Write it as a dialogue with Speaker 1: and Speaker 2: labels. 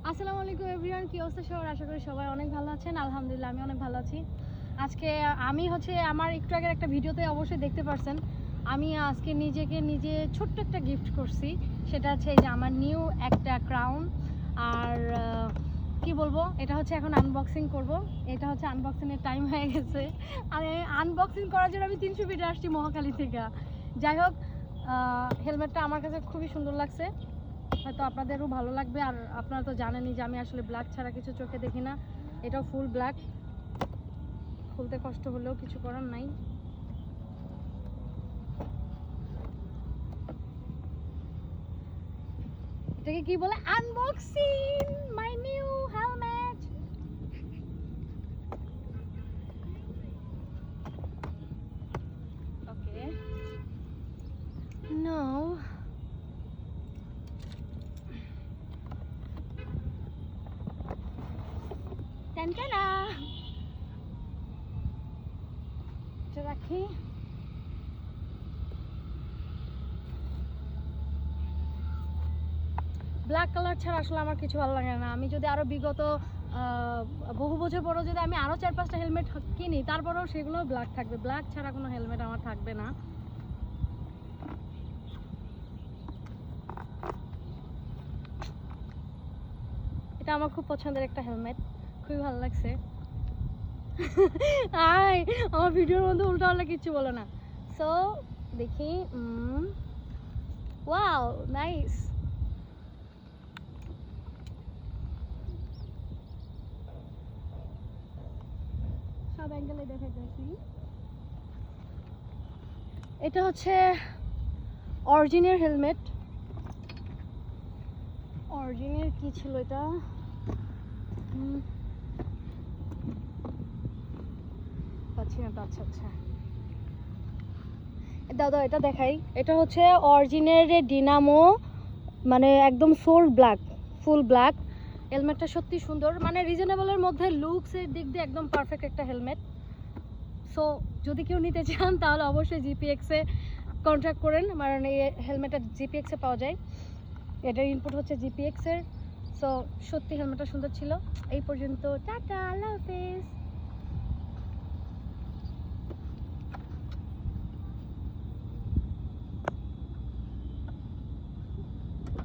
Speaker 1: আসসালামু আলাইকুম এভরিওয়ান, কি অবস্থা সবার? আশা করি সবাই অনেক ভালো আছেন। আলহামদুলিল্লাহ আমি অনেক ভালো আছি। আজকে আমি আমার একটু আগের একটা ভিডিওতে অবশ্যই দেখতে পারছেন, আমি আজকে নিজে ছোট্ট একটা গিফট করছি। সেটা হচ্ছে এই যে আমার নিউ একটা ক্রাউন। আর কি বলবো, এটা হচ্ছে এখন আনবক্সিং করব। এটা হচ্ছে আনবক্সিংয়ের টাইম হয়ে গেছে। আর আনবক্সিং করার জন্য আমি 300 ফিটে আসছি মহাখালী থেকে। যাই হোক, হেলমেটটা আমার কাছে খুবই সুন্দর লাগছে, হয়তো আপনাদেরও ভালো লাগবে। আর আপনারা তো জানেনই যে আমি আসলে ব্ল্যাক ছাড়া কিছু চোখে দেখি না। এটাও ফুল ব্ল্যাক, খুলতে কষ্ট হলেও কিছু করার নাই। এটাকে কি বলে? Unboxing my new helmet. Okay, now টেনটেনা এটা রাখি। ব্ল্যাক কালার ছাড়া আসলে আমার কিছু ভালো লাগে না। আমি যদি আরো বিগত বহু বছর পরেও যদি আমি আরো 4-5টা হেলমেট কিনি, তারপরেও সেগুলো ব্ল্যাক থাকবে। ব্ল্যাক ছাড়া কোনো হেলমেট আমার থাকবে না। এটা আমার খুব পছন্দের একটা হেলমেট, খুবই ভালো লাগছে। আয়, আমার ভিডিওর মধ্যে উল্টা পাল্টা কিচ্ছু বলো না। সো দেখি, ওয়াও নাইস। সব অ্যাঙ্গেলে দেখাইতেছি। এটা হচ্ছে অরিজিনের হেলমেট। অরিজিনের কি ছিল এটা? পাচ্ছি না তো। আচ্ছা আচ্ছা, দাদা এটা দেখাই। এটা হচ্ছে অরিজিনের ডিনামো, মানে একদম সোল ব্ল্যাক, ফুল ব্ল্যাক। হেলমেটটা সত্যি সুন্দর, মানে রিজনেবলের মধ্যে, লুকসের দিক দিয়ে একদম পারফেক্ট একটা হেলমেট। সো যদি কেউ নিতে চান তাহলে অবশ্যই জিপিএক্সে কন্ট্যাক্ট করেন, কারণ এই হেলমেটটা জিপিএক্সে পাওয়া যায়। এটার ইনপুট হচ্ছে জিপিএক্সের। সো সত্যি হেলমেটটা সুন্দর ছিল। এই পর্যন্ত, টাটা, আল্লাহ হাফেজ।